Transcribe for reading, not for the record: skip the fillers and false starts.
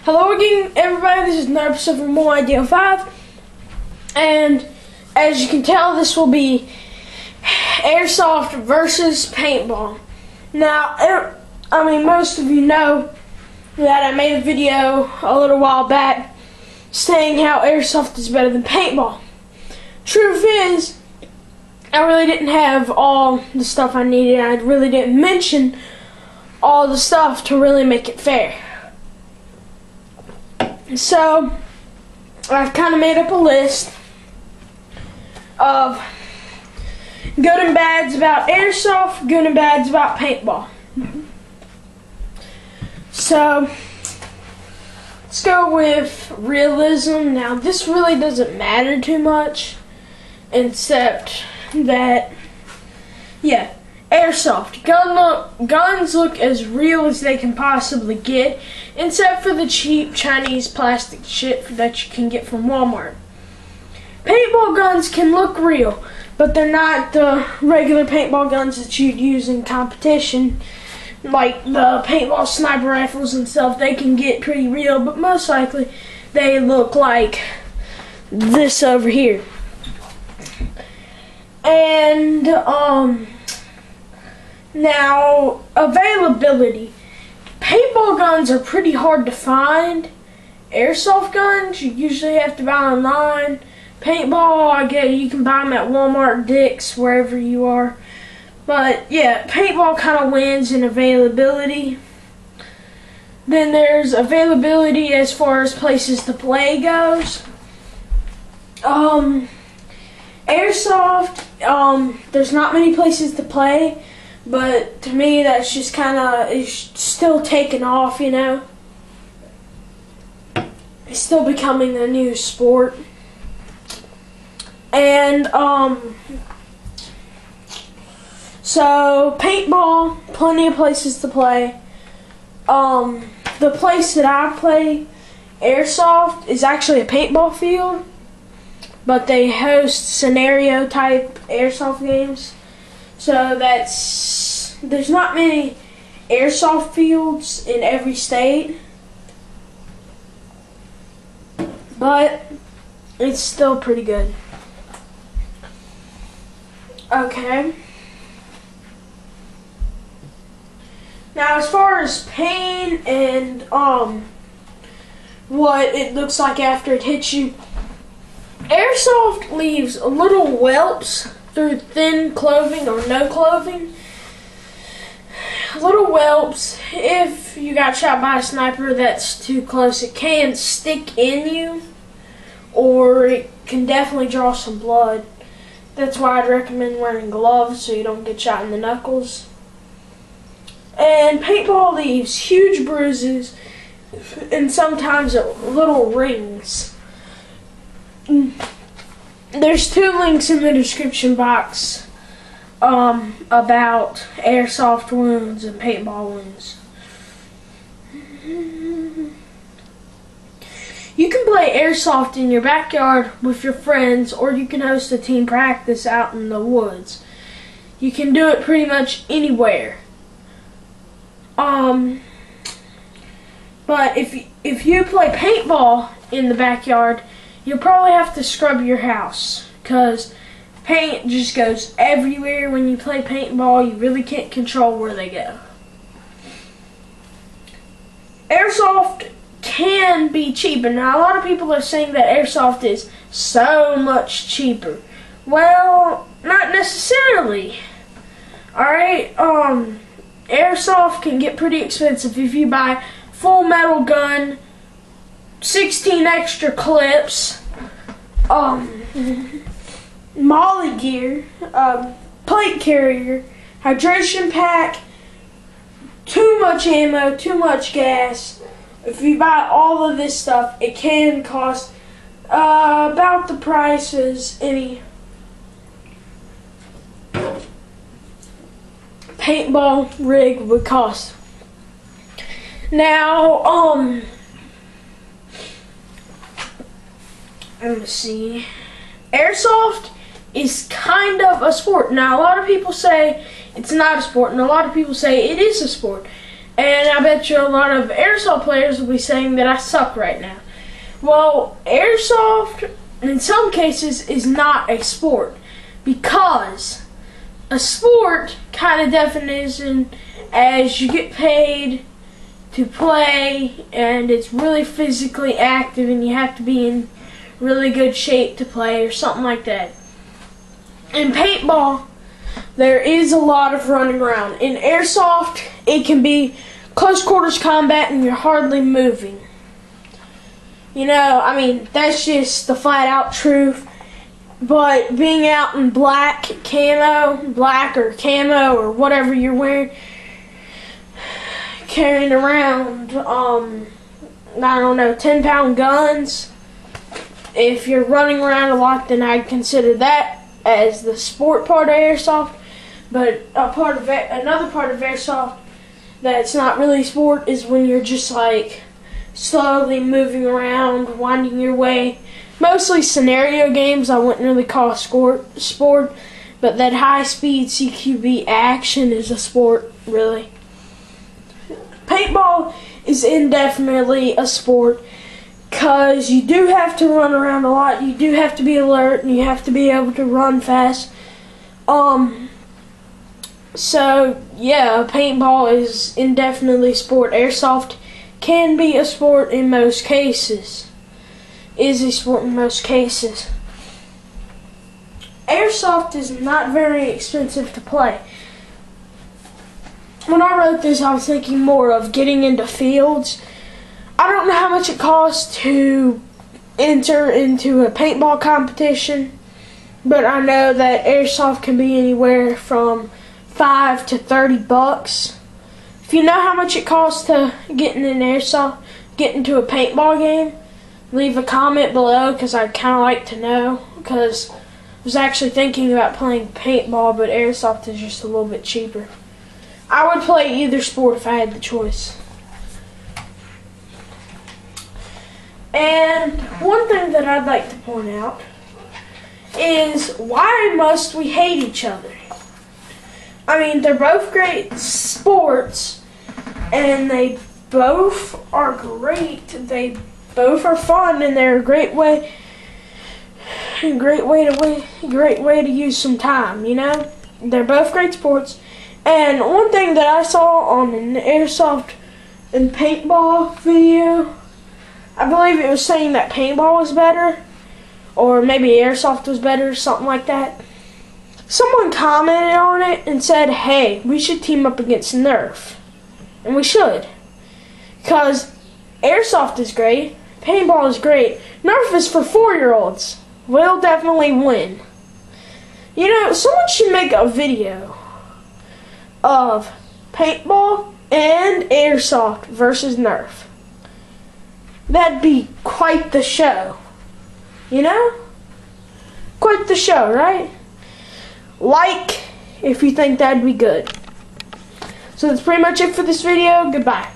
Hello again, everybody. This is another episode from More Idea 5, and as you can tell, this will be Airsoft versus Paintball. Now, most of you know that I made a video a little while back saying how Airsoft is better than Paintball. Truth is, I really didn't have all the stuff I needed. I really didn't mention all the stuff to really make it fair. So, I've kind of made up a list of good and bads about Airsoft, good and bads about Paintball. So, let's go with realism. Now, this really doesn't matter too much, except that, yeah, Airsoft. Guns look as real as they can possibly get, except for the cheap Chinese plastic shit that you can get from Walmart. Paintball guns can look real, but they're not the regular paintball guns that you'd use in competition, like the paintball sniper rifles and stuff. They can get pretty real, but most likely they look like this over here. And, now, availability. Paintball guns are pretty hard to find. Airsoft guns, you usually have to buy online. Paintball, I guess you can buy them at Walmart, Dick's, wherever you are. But, yeah, paintball kind of wins in availability. Then there's availability as far as places to play goes. Airsoft, there's not many places to play. But to me, that's just kind of, it's still taking off, you know. It's still becoming a new sport. And, so, paintball, plenty of places to play. The place that I play, Airsoft, is actually a paintball field. But they host scenario type Airsoft games. So there's not many Airsoft fields in every state, but it's still pretty good. Okay. Now, as far as pain and what it looks like after it hits you, Airsoft leaves little whelps through thin clothing or no clothing. Little whelps. If you got shot by a sniper that's too close, it can stick in you, or it can definitely draw some blood. That's why I'd recommend wearing gloves so you don't get shot in the knuckles. And paintball leaves huge bruises and sometimes little rings. There's 2 links in the description box about airsoft wounds and paintball wounds. You can play airsoft in your backyard with your friends, or you can host a team practice out in the woods. You can do it pretty much anywhere. But if you play paintball in the backyard, you'll probably have to scrub your house, because paint just goes everywhere when you play paintball. You really can't control where they go. Airsoft can be cheaper. Now, a lot of people are saying that Airsoft is so much cheaper. Well, not necessarily. Alright, Airsoft can get pretty expensive if you buy full metal gun, 16 extra clips, molly gear, plate carrier, hydration pack, too much ammo, too much gas. If you buy all of this stuff, it can cost about the price as any paintball rig would cost. Now, let me see. Airsoft is kind of a sport. Now, a lot of people say it's not a sport, and a lot of people say it is a sport. And I bet you a lot of Airsoft players will be saying that I suck right now. Well, Airsoft, in some cases, is not a sport. Because a sport kind of definition as you get paid to play, and it's really physically active, and you have to be in really good shape to play or something like that. In paintball, there is a lot of running around. In Airsoft, it can be close quarters combat and you're hardly moving. You know, I mean, that's just the flat out truth. But being out in black or camo or whatever you're wearing, carrying around, I don't know, 10-pound guns, if you're running around a lot, then I'd consider that as the sport part of Airsoft. But another part of Airsoft that's not really sport is when you're just like slowly moving around, winding your way. Mostly scenario games I wouldn't really call sport, but that high-speed CQB action is a sport, really. Paintball is indefinitely a sport because you do have to run around a lot, you do have to be alert, and you have to be able to run fast. So, yeah, paintball is indefinitely sport. Airsoft can be a sport in most cases. Is a sport in most cases. Airsoft is not very expensive to play. When I wrote this, I was thinking more of getting into fields. I don't know how much it costs to enter into a paintball competition, but I know that Airsoft can be anywhere from $5 to $30. If you know how much it costs to get in an Airsoft, get into a paintball game, leave a comment below because I'd kind of like to know, because I was actually thinking about playing paintball, but Airsoft is just a little bit cheaper. I would play either sport if I had the choice. And one thing that I'd like to point out is, why must we hate each other? I mean, they're both great sports, and they both are great. They both are fun, and they're a great way to use some time. You know, they're both great sports. And one thing that I saw on an Airsoft and paintball video, I believe it was saying that paintball was better, or maybe Airsoft was better, something like that. Someone commented on it and said, hey, we should team up against Nerf. And we should. Because Airsoft is great, paintball is great, Nerf is for 4-year-olds. We'll definitely win. You know, someone should make a video of paintball and Airsoft versus Nerf. That'd be quite the show. You know? Quite the show, right? Like if you think that'd be good. So that's pretty much it for this video. Goodbye.